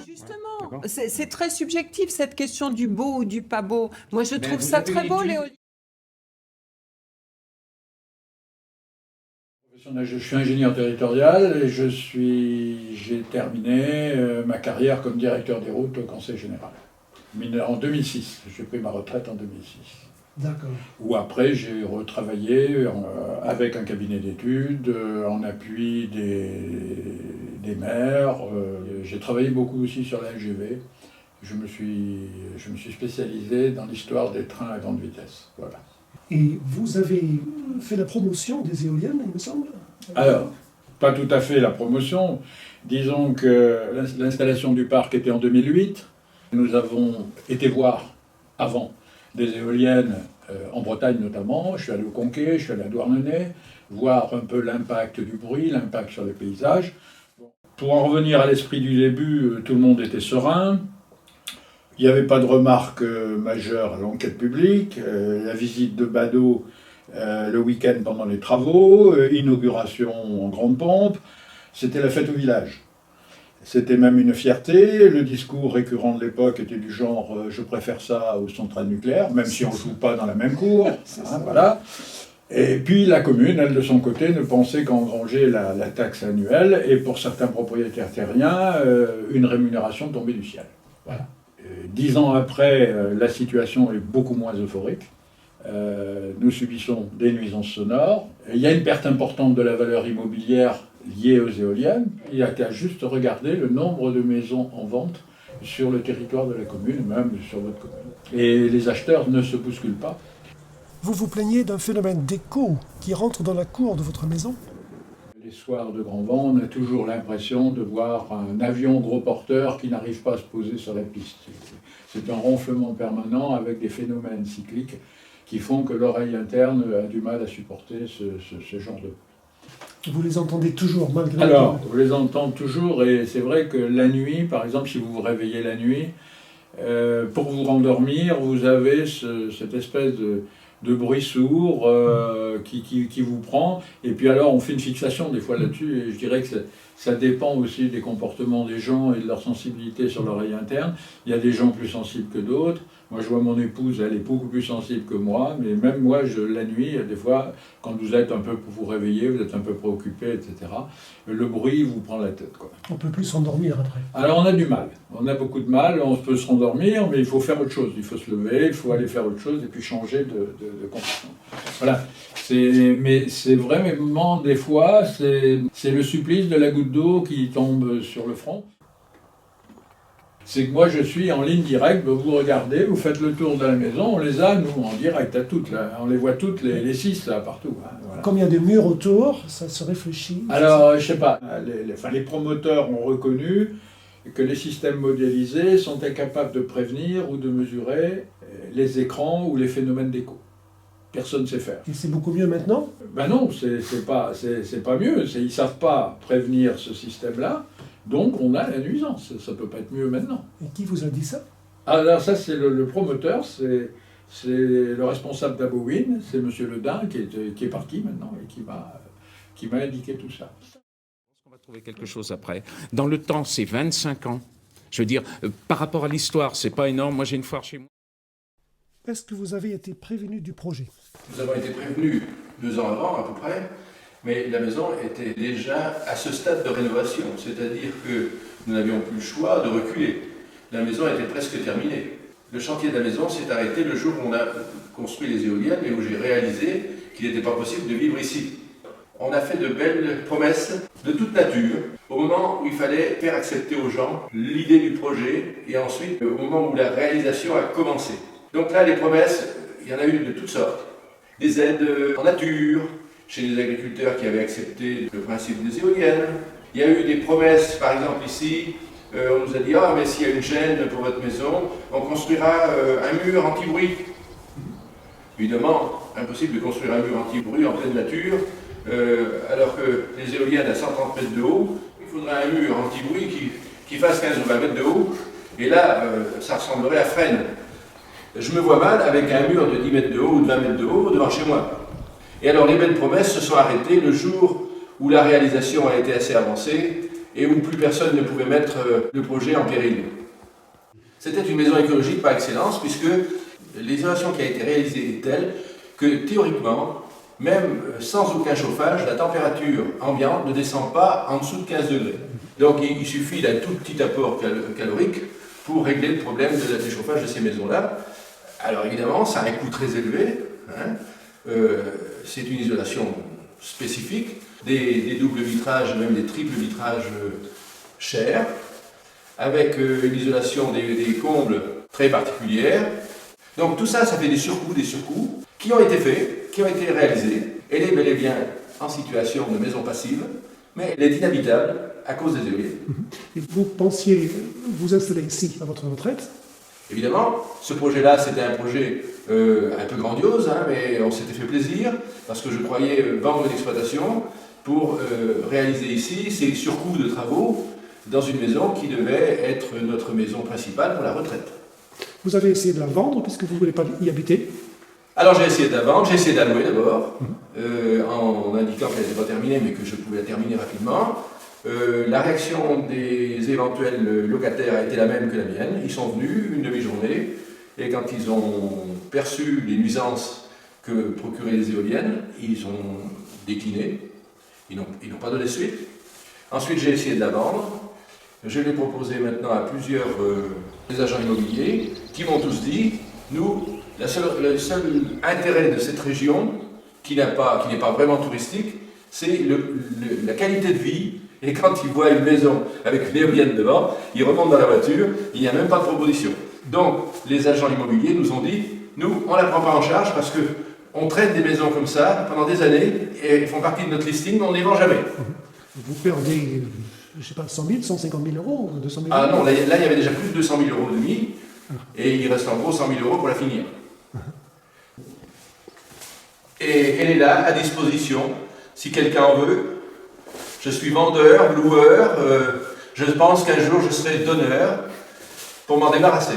Justement, c'est très subjectif cette question du beau ou du pas beau. Moi, je trouve ça très beau, l'éolien. Je suis ingénieur territorial et j'ai terminé ma carrière comme directeur des routes au Conseil général. En 2006, j'ai pris ma retraite en 2006. D'accord. Où après j'ai retravaillé avec un cabinet d'études, en appui des maires. J'ai travaillé beaucoup aussi sur la LGV. Je me suis spécialisé dans l'histoire des trains à grande vitesse. Voilà. Et vous avez fait la promotion des éoliennes, il me semble? Alors, pas tout à fait la promotion. Disons que l'installation du parc était en 2008. Nous avons été voir avant des éoliennes en Bretagne notamment. Je suis allé au Conquet, je suis allé à Douarnenez, voir un peu l'impact du bruit, l'impact sur les paysages. Pour en revenir à l'esprit du début, tout le monde était serein. Il n'y avait pas de remarques majeures à l'enquête publique. La visite de Badeau le week-end pendant les travaux, inauguration en grande pompe. C'était la fête au village. C'était même une fierté. Le discours récurrent de l'époque était du genre « je préfère ça aux centrales nucléaires », même si on ne joue pas dans la même cour. Hein, voilà. Et puis la commune, elle de son côté, ne pensait qu'engranger la taxe annuelle et pour certains propriétaires terriens, une rémunération tombée du ciel. Voilà. 10 ans après, la situation est beaucoup moins euphorique. Nous subissons des nuisances sonores. Il y a une perte importante de la valeur immobilière liée aux éoliennes. Il y a qu'à juste regarder le nombre de maisons en vente sur le territoire de la commune, même sur votre commune. Et les acheteurs ne se bousculent pas. Vous vous plaignez d'un phénomène d'écho qui rentre dans la cour de votre maison? Les soirs de grand vent, on a toujours l'impression de voir un avion gros porteur qui n'arrive pas à se poser sur la piste. C'est un ronflement permanent avec des phénomènes cycliques qui font que l'oreille interne a du mal à supporter ce genre de... Vous les entendez toujours malgré... Alors, vous les entendez toujours et c'est vrai que la nuit, par exemple, si vous vous réveillez la nuit, pour vous rendormir, vous avez cette espèce de bruit sourd qui vous prend. Et puis alors, on fait une fixation des fois là-dessus et je dirais que ça dépend aussi des comportements des gens et de leur sensibilité sur l'oreille interne. Il y a des gens plus sensibles que d'autres. Moi, je vois mon épouse, elle est beaucoup plus sensible que moi, mais même moi, la nuit, des fois, quand vous êtes un peu pour vous réveiller, vous êtes un peu préoccupé, etc., le bruit vous prend la tête, quoi. On ne peut plus s'endormir après. Alors, on a du mal. On a beaucoup de mal. On peut se rendormir, mais il faut faire autre chose. Il faut se lever, il faut aller faire autre chose et puis changer de comportement. Voilà. Mais c'est vraiment, des fois, c'est le supplice de la goutte d'eau qui tombe sur le front. C'est que moi je suis en ligne directe, vous regardez, vous faites le tour de la maison, on les a, nous, en direct, à toutes, là. On les voit toutes, les 6, là, partout. Hein, voilà. Comme il y a des murs autour, ça se réfléchit. Alors, je sais pas, les promoteurs ont reconnu que les systèmes modélisés sont incapables de prévenir ou de mesurer les écrans ou les phénomènes d'écho. Personne ne sait faire. Et c'est beaucoup mieux maintenant? Ben non, c'est pas mieux, ils ne savent pas prévenir ce système-là. Donc on a la nuisance, ça ne peut pas être mieux maintenant. Et qui vous a dit ça? Alors ça c'est le promoteur, c'est le responsable d'Abowin, c'est M. Ledin qui est parti maintenant et qui m'a indiqué tout ça. On va trouver quelque chose après. Dans le temps, c'est 25 ans. Je veux dire, par rapport à l'histoire, c'est pas énorme. Moi j'ai une foire chez moi. Est-ce que vous avez été prévenu du projet? Nous avons été prévenus 2 ans avant à peu près. Mais la maison était déjà à ce stade de rénovation, c'est-à-dire que nous n'avions plus le choix de reculer. La maison était presque terminée. Le chantier de la maison s'est arrêté le jour où on a construit les éoliennes et où j'ai réalisé qu'il n'était pas possible de vivre ici. On a fait de belles promesses de toute nature, au moment où il fallait faire accepter aux gens l'idée du projet et ensuite au moment où la réalisation a commencé. Donc là, les promesses, il y en a eu de toutes sortes. Des aides en nature, chez les agriculteurs qui avaient accepté le principe des éoliennes. Il y a eu des promesses, par exemple ici, on nous a dit « Ah, mais s'il y a une gêne pour votre maison, on construira un mur anti-bruit. » Évidemment, impossible de construire un mur anti-bruit en pleine nature, alors que les éoliennes à 130 mètres de haut, il faudrait un mur anti-bruit qui fasse 15 ou 20 mètres de haut, et là, ça ressemblerait à Fresnes. Je me vois mal avec un mur de 10 mètres de haut ou de 20 mètres de haut devant chez moi. Et alors les belles promesses se sont arrêtées le jour où la réalisation a été assez avancée et où plus personne ne pouvait mettre le projet en péril. C'était une maison écologique par excellence, puisque l'isolation qui a été réalisée est telle que théoriquement, même sans aucun chauffage, la température ambiante ne descend pas en dessous de 15 degrés. Donc il suffit d'un tout petit apport calorique pour régler le problème du chauffage de ces maisons-là. Alors évidemment, ça a un coût très élevé. C'est une isolation spécifique, des doubles vitrages, même des triples vitrages chers, avec une isolation des combles très particulière. Donc tout ça, ça fait des surcoûts qui ont été faits, qui ont été réalisés. Elle est bel et bien en situation de maison passive, mais elle est inhabitable à cause des éoliennes. Et vous pensiez vous installer ici à votre retraite? Évidemment, ce projet-là, c'était un projet un peu grandiose, mais on s'était fait plaisir, parce que je croyais vendre une exploitation pour réaliser ici ces surcoûts de travaux dans une maison qui devait être notre maison principale pour la retraite. Vous avez essayé de la vendre puisque vous ne voulez pas y habiter? Alors j'ai essayé de la vendre, j'ai essayé d'allouer d'abord, en indiquant qu'elle n'était pas terminée, mais que je pouvais la terminer rapidement. La réaction des éventuels locataires a été la même que la mienne. Ils sont venus une demi-journée, et quand ils ont perçu les nuisances que procuraient les éoliennes, ils ont décliné, ils n'ont pas donné suite. Ensuite j'ai essayé de la vendre. Je l'ai proposé maintenant à plusieurs des agents immobiliers qui m'ont tous dit, nous, le seul intérêt de cette région, qui n'est pas vraiment touristique, c'est la qualité de vie. Et quand ils voient une maison avec une éolienne devant, ils remontent dans la voiture, il n'y a même pas de proposition. Donc les agents immobiliers nous ont dit, nous, on ne la prend pas en charge parce qu'on traite des maisons comme ça pendant des années, et elles font partie de notre listing, mais on ne les vend jamais. Vous perdez, je ne sais pas, 100 000, 150 000 euros, 200 000 euros? Ah non, là il y avait déjà plus de 200 000 euros de demi, et il reste en gros 100 000 euros pour la finir. Et elle est là, à disposition, si quelqu'un en veut. Je suis vendeur, loueur, je pense qu'un jour je serai donneur pour m'en débarrasser.